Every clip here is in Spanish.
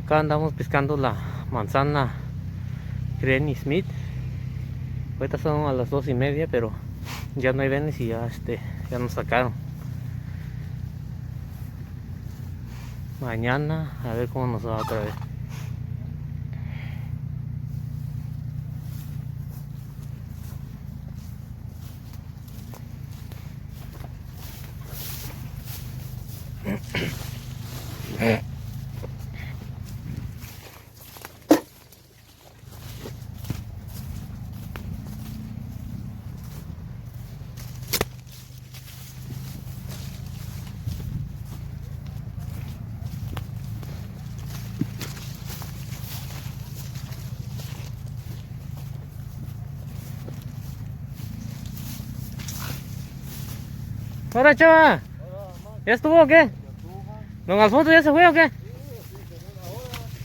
Acá andamos pescando la manzana Granny Smith. Ahorita son a las 2:30, pero ya no hay venes y ya nos sacaron. Mañana a ver cómo nos va otra vez. Hola, chava. ¿Ya estuvo o qué? ¿Don Alfonso ya se fue o qué?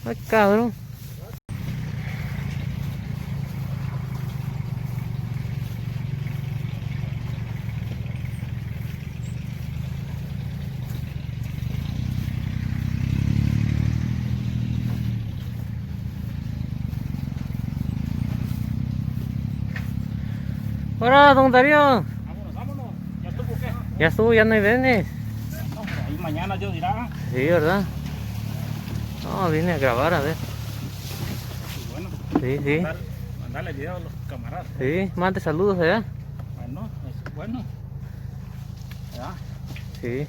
Ay, cabrón. Hola, don Darío. Vámonos. ¿Ya estuvo qué? Ya estuvo, ya no hay venes. No, ahí mañana Dios dirá. Sí, ¿verdad? No, vine a grabar, a ver. Y bueno, Sí. mandarle video a los camaradas. Sí, mande saludos allá. Bueno, es bueno. ¿Ya? Sí.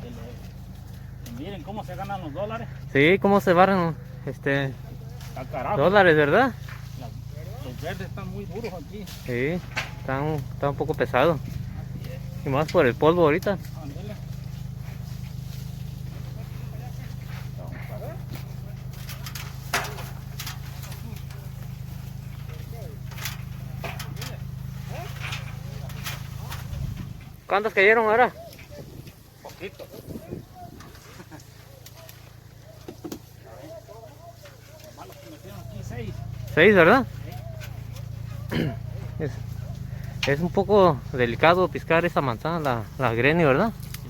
Que miren cómo se ganan los dólares. Sí, cómo se barran Al carajo. dólares, ¿verdad? Los verdes están muy duros aquí. Sí, está un poco pesado. Y más por el polvo ahorita. Ándale. Vamos a ver. ¿Cuántos cayeron ahora? Poquito. Nomás los que metieron aquí 6. 6, ¿verdad? Es un poco delicado piscar esa manzana, la Granny, ¿verdad? Sí,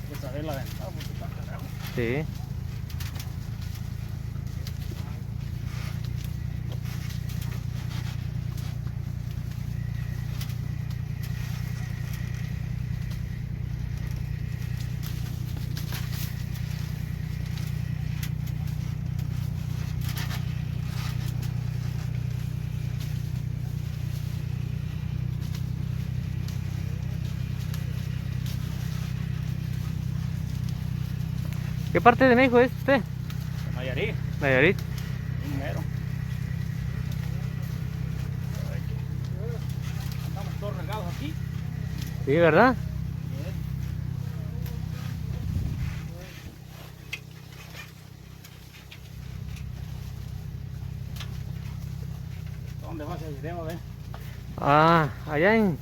hay que saber la ventaja porque está carajo. Sí. ¿Qué parte de México es usted? Nayarit. Nayarit. Un mero. Andamos todos regados aquí. Sí, ¿verdad? ¿Dónde va ese video? A ver. Ah, allá en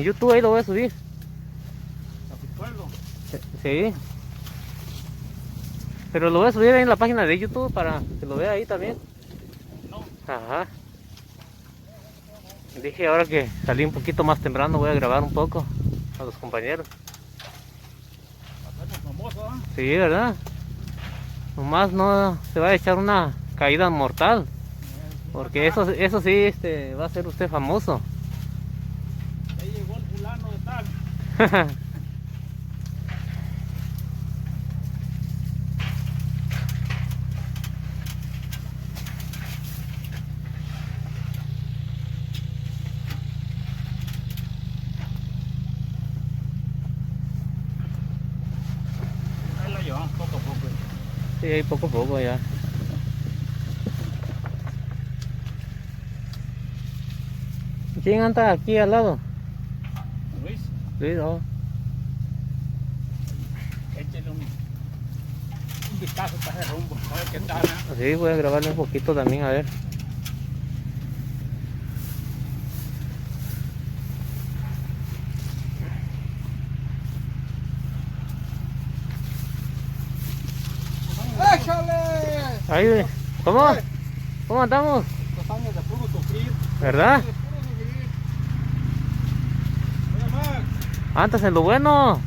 YouTube ahí lo voy a subir. A tu pueblo. Sí. Pero lo voy a subir ahí en la página de YouTube para que lo vea ahí también. No. Ajá. Dije ahora que salí un poquito más temprano voy a grabar un poco a los compañeros. Hacemos famoso, ¿ah? Sí, ¿verdad? Nomás no se va a echar una caída mortal. Porque eso sí va a ser usted famoso. Ahí llegó el fulano de tal. Ahí la llevamos poco a poco. Sí, ahí poco a poco ya. ¿Quién anda aquí al lado? Luis, Luis, oh. échale un vistazo para ese rumbo. A ver qué tal, ¿eh? Sí, voy a grabarle un poquito también, a ver. ¡Échale! Ahí, ¿cómo? ¿Cómo andamos? 2 años de puro sufrir. ¿Verdad? De puro sufrir. Oye, Max. Antes en lo bueno.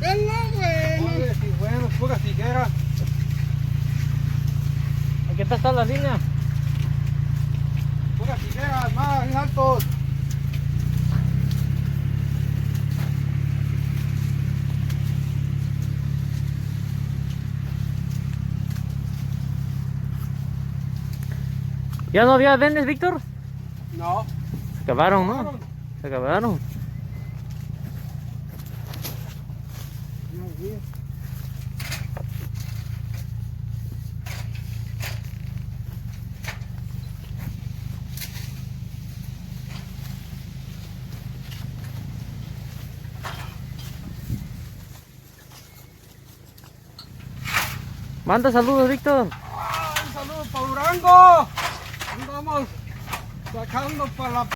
¡Qué no, güey! Oye, si bueno, puras tijeras. Aquí está la línea. Puras higueras más bien altos. ¿Ya no había venes, Víctor? No. Se acabaron, ¿no? Se acabaron. Manda saludos, Víctor. Un saludo para Durango. Andamos sacando para la...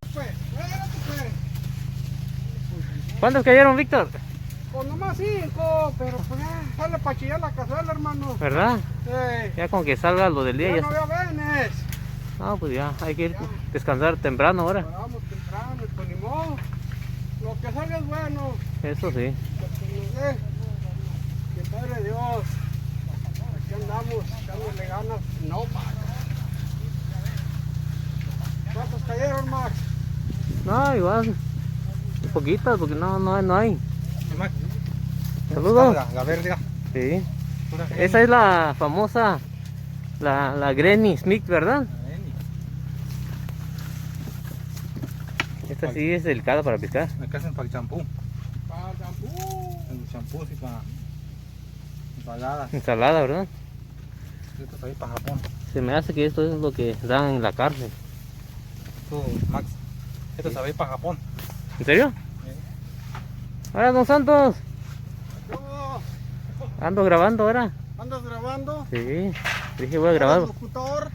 ¿Cuántos cayeron, Víctor? Pues nomás 5, pero pues sale para chillar la cazuela, hermano. ¿Verdad? Sí. Ya con que salga lo del día Ya ya no está. había venes. No, pues ya, hay que ir descansar temprano ahora. Vamos temprano, pues ni modo. Lo que salga es bueno. Eso sí. Lo que nos dé. Que Padre Dios. Aquí andamos, echándole ganas. No, Max. ¿Cuántos cayeron, Max? No, igual. Poquitas, porque no hay. Max, Saludos. la verde. Sí. Esa es la famosa, la Granny Smith, ¿verdad? Esta sí es delicada para pescar. Me casan para el champú. Para el champú. El champú y para ensaladas. Ensalada, ¿verdad? Esto está ahí para Japón. Se me hace que esto es lo que dan en la cárcel. Esto, Max. Esto se va a ir para Japón. ¿En serio? Hola, don Santos. ¿Cómo? Ando grabando ahora. ¿Andas grabando? Sí. Dije voy a grabar. ¿Eres locutor?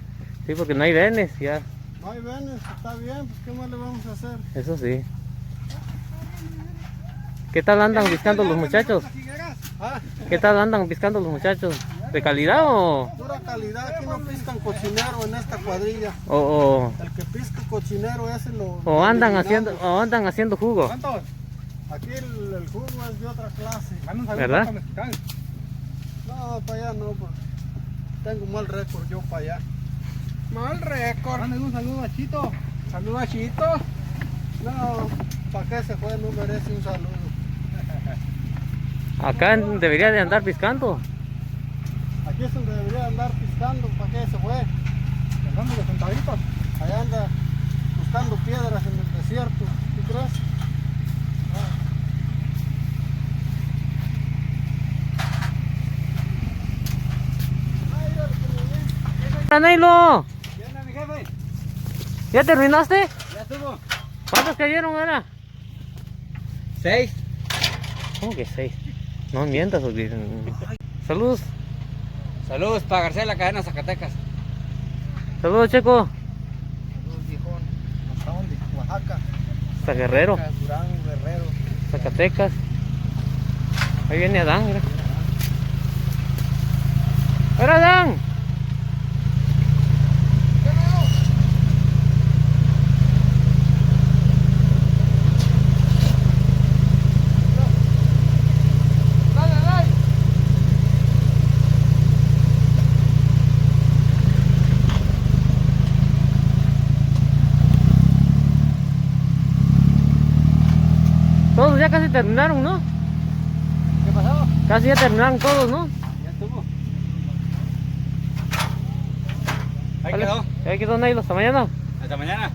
Sí, porque no hay venes ya. No hay venes, está bien, pues ¿qué más le vamos a hacer? Eso sí. ¿Qué tal andan pescando los muchachos? ¿Ah? ¿Qué tal andan pescando los muchachos? ¿De calidad o...? Pura calidad, aquí no piscan cochinero en esta cuadrilla. o El que pisca cochinero ese lo... o andan eliminamos. andan haciendo jugo? ¿Cuántos? Aquí el jugo es de otra clase. Manda un saludo ¿Verdad? para Mexicali. No, para allá no, pues. Tengo mal récord yo para allá. Mal récord. Manden un saludo a Chito. Saludo a Chito. No, ¿para qué se fue? No merece un saludo. Acá debería de andar pescando. Aquí es donde debería andar piscando. ¿Para qué se fue? Andando de sentaditos. Allá anda buscando piedras en el desierto. ¿Tú crees? ¡Nailo! ¿Viene mi jefe? ¿Ya terminaste? Ya estuvo. ¿Cuántos cayeron ahora? 6. ¿Cómo que 6? No mientas, porque... Saludos. Saludos para García de la Cadena, Zacatecas. Saludos, Checo. Saludos, viejón. ¿Hasta dónde? Oaxaca. Hasta Guerrero, Durango, Guerrero. Zacatecas. Ahí viene Adán, mira. ¡Hola, Adán! Todos ya casi terminaron, ¿no? ¿Qué pasó? Casi ya terminaron todos, ¿no? Ya estuvo. Ahí Vale. quedó. Ahí quedó Nailo, hasta mañana. Hasta mañana.